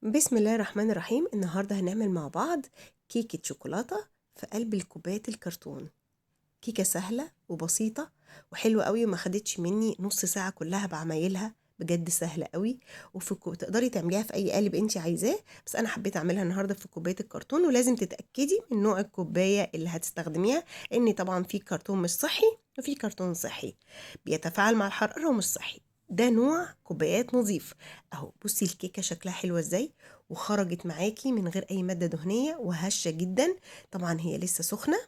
بسم الله الرحمن الرحيم. النهاردة هنعمل مع بعض كيكة شوكولاتة في قلب الكوبايات الكرتون. كيكة سهلة وبسيطة وحلوة قوي، وما خدتش مني نص ساعة كلها بعمايلها، بجد سهلة قوي. تقدري تعمليها في اي قالب انت عايزاه، بس انا حبيت اعملها النهاردة في كوباية الكرتون. ولازم تتأكدي من نوع الكوباية اللي هتستخدميها، لان طبعا في كرتون مش صحي وفي كرتون صحي بيتفاعل مع الحرارة ومش صحي. ده نوع كوبايات نظيف. اهو بصي الكيكة شكلها حلوة ازاي، وخرجت معاكي من غير اي مادة دهنية وهشة جدا. طبعا هي لسه سخنة،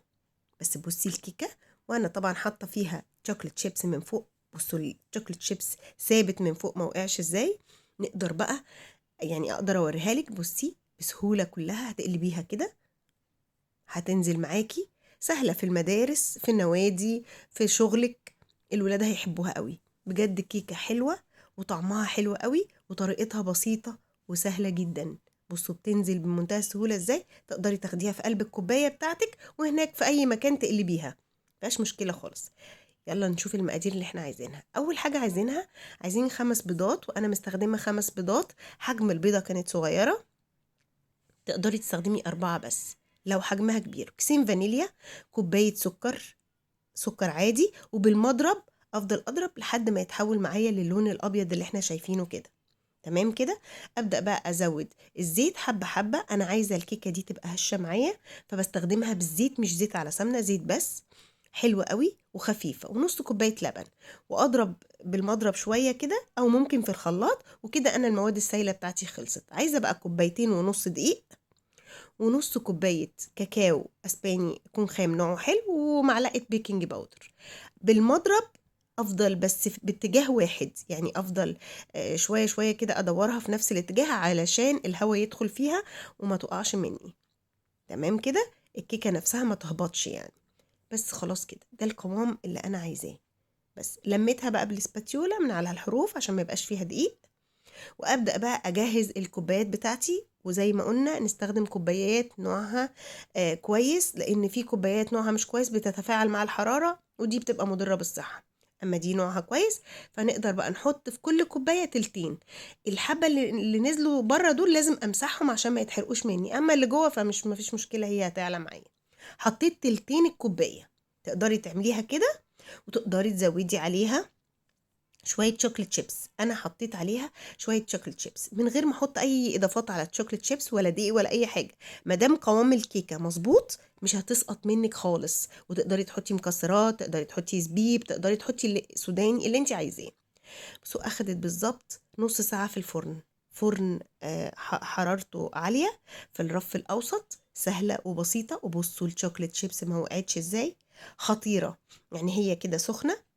بس بصي الكيكة. وانا طبعا حاطة فيها شوكليت شيبس من فوق. بصوا الشوكليت شيبس ثابت من فوق، ما وقعش ازاي. نقدر بقى يعني اقدر اوريها لك. بصي بسهولة كلها هتقلبيها كده، هتنزل معاكي سهلة في المدارس، في النوادي، في شغلك. الولاد هيحبوها قوي. بجد كيكة حلوة وطعمها حلو قوي وطريقتها بسيطة وسهلة جدا. بصوا بتنزل بمنتهى السهولة ازاي. تقدري تاخديها في قلب الكوباية بتاعتك، وهناك في اي مكان تقلبيها، مفيهاش مشكلة خالص. يلا نشوف المقادير اللي احنا عايزينها. اول حاجة عايزين 5 بيضات، وانا مستخدمة 5 بيضات. حجم البيضة كانت صغيرة، تقدري تستخدمي 4 بس لو حجمها كبير. كيسين فانيليا، كوباية سكر عادي، وبالمضرب افضل اضرب لحد ما يتحول معايا للون الابيض اللي احنا شايفينه كده. تمام كده. ابدا بقى ازود الزيت حبه حبه. انا عايزه الكيكه دي تبقى هشه معايا، فبستخدمها بالزيت، مش زيت على سمنه، زيت بس. حلوه قوي وخفيفه. ونص كوبايه لبن، واضرب بالمضرب شويه كده، او ممكن في الخلاط. وكده انا المواد السائله بتاعتي خلصت. عايزه بقى كوبايتين ونص دقيق، ونص كوباية كاكاو اسباني يكون خام نوعه حلو، ومعلقة بيكنج باودر. بالمضرب افضل، بس باتجاه واحد، يعني افضل شوية شوية كده ادورها في نفس الاتجاه علشان الهواء يدخل فيها وما تقعش مني. تمام كده. الكيكة نفسها ما تهبطش يعني. بس خلاص كده، ده القوام اللي انا عايزاه. بس لميتها بقى بالسباتيولا من على الحروف عشان ما يبقاش فيها دقيق. وابدا بقى اجهز الكوبايات بتاعتي. وزي ما قلنا نستخدم كوبايات نوعها كويس، لان في كوبايات نوعها مش كويس بتتفاعل مع الحرارة، ودي بتبقى مضرة بالصحة. اما دي نوعها كويس، فنقدر بقى نحط في كل كوباية تلتين. الحبة اللي نزلوا بره دول لازم امسحهم عشان ما يتحرقوش مني، اما اللي جوه فمش مفيش مشكلة، هي هتعلى معايا. حطيت تلتين الكوباية. تقدري تعمليها كده، وتقدري تزودي عليها شويه شوكليت شيبس. انا حطيت عليها شويه شوكليت شيبس من غير ما احط اي اضافات على الشوكليت شيبس ولا دقيق ولا اي حاجه. ما دام قوام الكيكه مظبوط مش هتسقط منك خالص. وتقدري تحطي مكسرات، تقدري تحطي زبيب، تقدري تحطي سوداني اللي انت عايزاه. بس اخدت بالظبط نص ساعه في الفرن. فرن حرارته عاليه، في الرف الاوسط. سهله وبسيطه. وبصوا الشوكليت شيبس ما وقعتش ازاي، خطيره. يعني هي كده سخنه.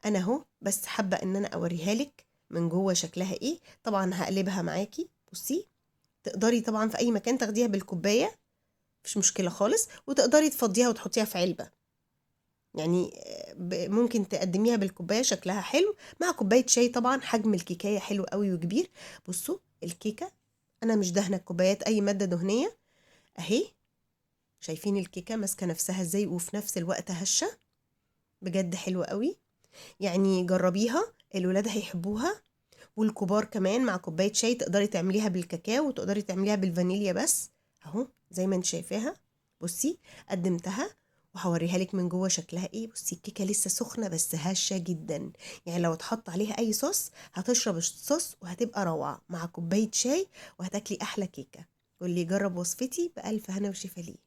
انا اهو بس حابه ان انا اوريها لك من جوه شكلها ايه. طبعا هقلبها معاكي. بصي تقدري طبعا في اي مكان تاخديها بالكوبايه، مفيش مشكله خالص. وتقدري تفضيها وتحطيها في علبه، يعني ممكن تقدميها بالكوبايه شكلها حلو مع كوبايه شاي. طبعا حجم الكيكايه حلو قوي وكبير. بصوا الكيكه، انا مش دهنه الكوبايات اي ماده دهنيه اهي. شايفين الكيكه ماسكه نفسها ازاي، وفي نفس الوقت هشه. بجد حلوه قوي. يعني جربيها، الولاد هيحبوها، والكبار كمان. مع كوباية شاي تقدري تعمليها بالكاكاو، وتقدري تعمليها بالفانيليا بس. اهو زي ما انت شايفاها. بصي قدمتها وهوريها لك من جوه شكلها ايه. بصي الكيكه لسه سخنه بس هشه جدا، يعني لو اتحط عليها اي صوص هتشرب الصوص وهتبقى روعه مع كوبايه شاي، وهتاكلي احلى كيكه. واللي يجرب وصفتي بألف هنا وشفا ليه.